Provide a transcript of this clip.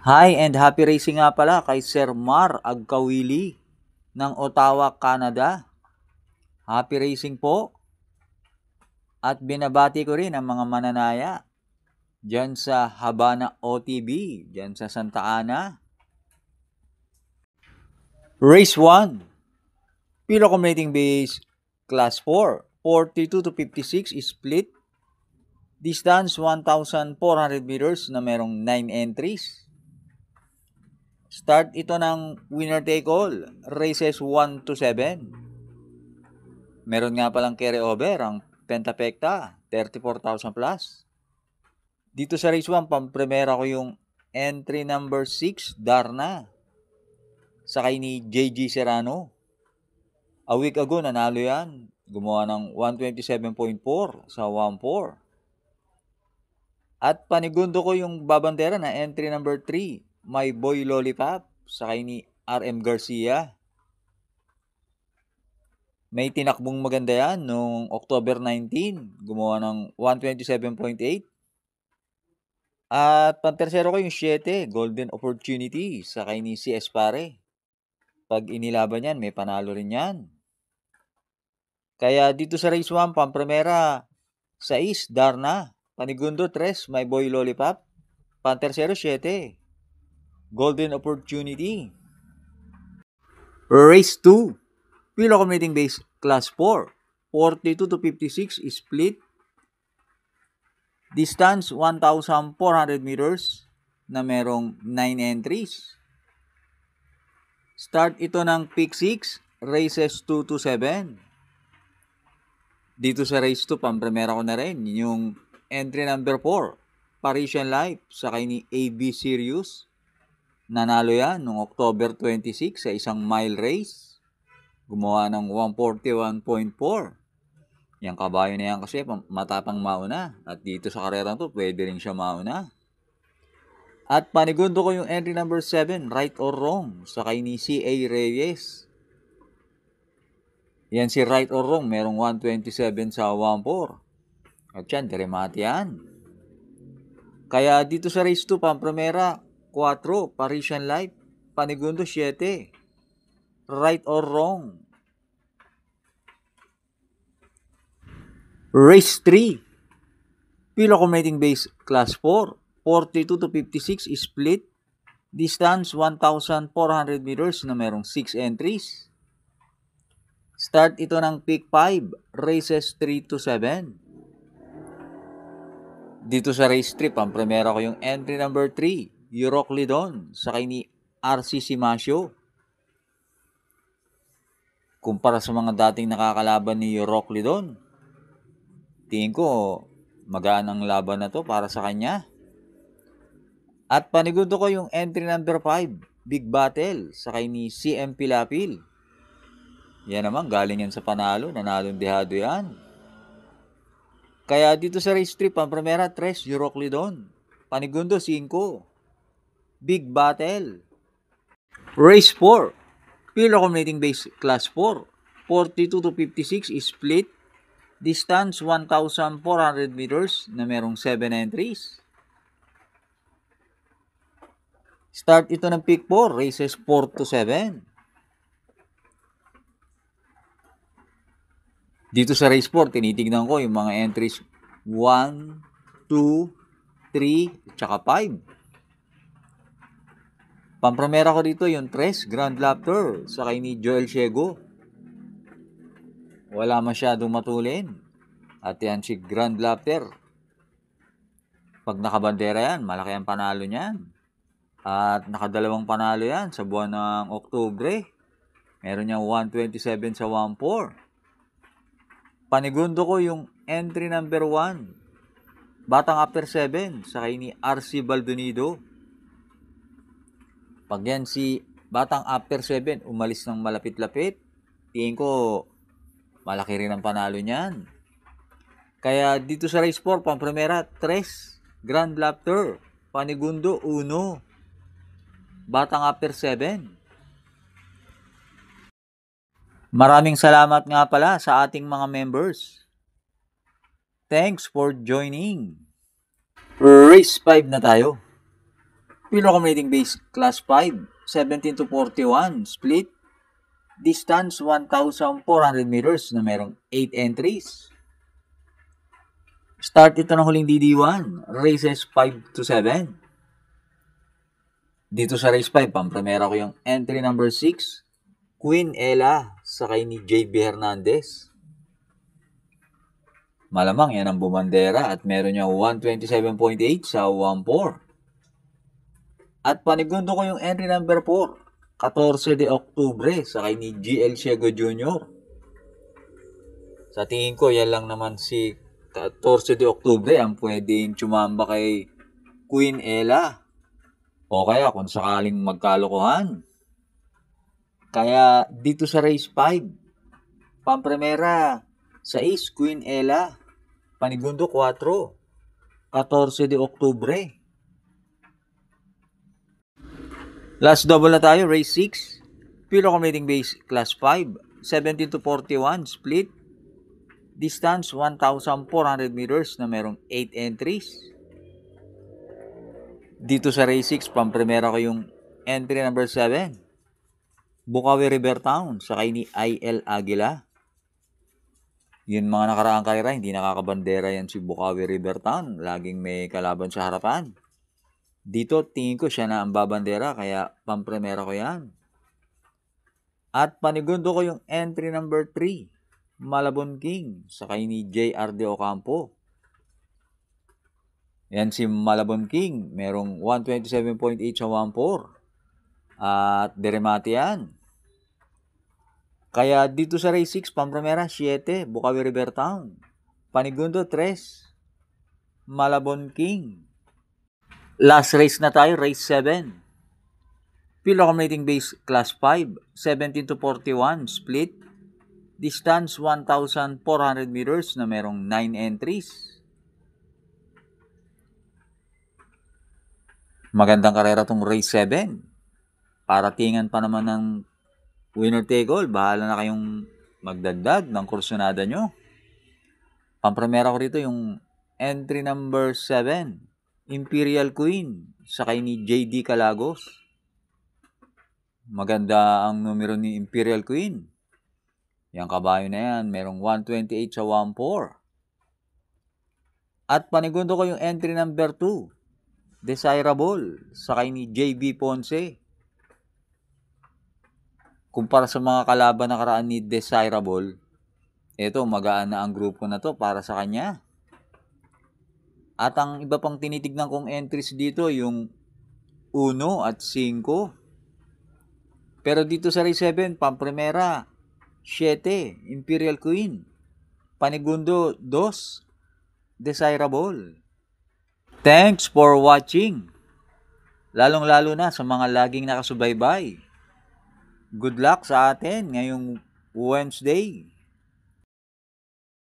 Hi and happy racing nga pala kay Sir Mar Agkawili ng Ottawa, Canada. Happy racing po. At binabati ko rin ang mga mananaya dyan sa Habana OTB, dyan sa Santa Ana. Race 1, Pilo Accumulating Base, Class 4, 42 to 56 split. Distance 1,400 meters na merong 9 entries. Start ito ng winner take all, races 1 to 7. Meron nga palang carry over ang Pentapecta, 34,000 plus. Dito sa race 1, pampremera ko yung entry number 6, Darna. Sakay ni JG Serrano. A week ago, nanalo yan. Gumawa ng 127.4 sa 1-4. At panigundo ko yung babandera na entry number 3, My Boy Lollipop. Sakay ni RM Garcia. May tinakbong maganda yan noong October 19. Gumawa ng 127.8. At pantersero ko yung 7, Golden Opportunity. Sakay ni CS Pare. Pag inilaban yan, may panalo rin yan. Kaya dito sa race 1, pampremera, 6, Darna. Panigundo, 3, My Boy Lollipop. Pantersero, 7, Golden Opportunity. Race 2, Pilo Accumulating Base, Class 4, 42 to 56 split. Distance 1,400 meters na merong 9 entries. Start ito ng Pick 6, races 2 to 7. Dito sa race 2, pampremera ko na rin yung entry number 4, Parisian Life, sakay ni AB Sirius. Nanalo yan noong October 26 sa isang mile race. Gumawa ng 141.4. Yang kabayo na yan kasi matapang mauna. At dito sa karera to, pwede rin siya mauna. At panigundo ko yung entry number 7, Right or Wrong, sakay ni CA Reyes. Yan si Right or Wrong, merong 127 sa 1-4. At yan, diremate yan. Kaya dito sa race 2, pampremera, 4, Parisian Life. Panigundo, 7, Right or Wrong. Race 3, Pilo Accumulating Base, Class 4, 42 to 56 split. Distance 1,400 meters na merong 6 entries. Start ito ng Pick 5, races 3 to 7. Dito sa race 3, pampremera ko yung entry number 3, Euroclidon, sakay ni RC Simasio. Kumpara sa mga dating nakakalaban ni Euroclidon, tingin ko magaan ang laban na to para sa kanya. At panigundo ko yung entry number 5, Big Battle, sakay ni CM Pilapil. Yan naman, galing yan sa panalo, nanalong dehado yan. Kaya dito sa race 3, pampremera 3, Euroclidon. Panigundo 5, Big Battle. Race 4, Pilo Accumulating Base, Class 4, 42 to 56 split. Distance 1,400 meters na merong 7 entries. Start ito ng Pick 4, races 4 to 7. Dito sa race 4, tinitignan ko yung mga entries 1, 2, 3, tsaka 5. Pampremera ko dito yung 3, Grand Laughter, sakay ni Joel Ciego. Wala masyadong matulin. At yan si Grand Laughter. Pag nakabandera yan, malaki ang panalo niyan. At nakadalawang panalo yan sa buwan ng Oktubre. Meron niyang 127 sa 1-4. Panigundo ko yung entry number 1, Batang After 7, sakay ni RC Baldonido. Pag yan si Batang After 7 umalis ng malapit-lapit, tingin ko malaki rin ang panalo niyan. Kaya dito sa race 4, pampremera 3, Grand Laughter. Panigundo 1, Batang After 7. Maraming salamat nga pala sa ating mga members. Thanks for joining. Race 5 na tayo. Pilo Accommodating Base Class 5, 17 to 41, split. Distance 1,400 meters na merong 8 entries. Start ito ng huling DD1, races 5 to 7. Dito sa race 5, pampremera ko yung entry number 6, Queen Ella, sakay ni JB Hernandez. Malamang yan ang bumandera at meron niya 127.8 sa 1-4. At panigundo ko yung entry number 4, 14 de Oktubre, sakay ni GL Ciego Jr. Sa tingin ko, yan lang naman si 14 de Oktubre ang pwedeng tsumamba kay Queen Ella. O kaya kung sakaling magkalokohan. Kaya dito sa race 5, pampremera 6, Queen Ella, panigundo 4, 14 de Oktubre. Last double na tayo, race 6, Pilo Accommodating Base Class 5, 17 to 41, split. Distance 1,400 meters na merong 8 entries. Dito sa race 6, pampremera ko yung entry number 7, Bukawi River Town, sakay ni IL Aguila. Yun mga nakaraang karera, hindi nakakabandera yan si Bukawi River Town. Laging may kalaban sa harapan. Dito, tingin ko siya na ang babandera, kaya pampremera ko yan. At panigundo ko yung entry number 3, Malabon King, sakay ni JR De Ocampo. Yan si Malabon King, merong 127.8 sa 1-4. At deremate yan. Kaya dito sa race 6, pampremera 7, Bukawi River Town. Panigundo 3, Malabon King. Last race na tayo, race 7. Pilo Accommodating Base Class 5, 17 to 41, split. Distance 1,400 meters na merong 9 entries. Magandang karera tong race 7. Paratingan pa naman ng winner take all. Bahala na kayong magdagdag ng kursunada nyo. Pampremera ko rito yung entry number 7, Imperial Queen, sakay ni JD Calagos. Maganda ang numero ni Imperial Queen. Yang kabayo na yan, merong 128 sa 1-4. At panigundo ko yung entry number 2, Desirable, sakay ni JB Ponce. Kumpara sa mga kalaban na karaan ni Desirable, ito magaan na ang grupo na to para sa kanya. At ang iba pang tinitignan kong entries dito, yung 1 at 5. Pero dito sa race 7, pampremera 7, Imperial Queen. Panigundo 2, Desirable. Thanks for watching. Lalong-lalo na sa mga laging nakasubaybay. Good luck sa atin ngayong Wednesday.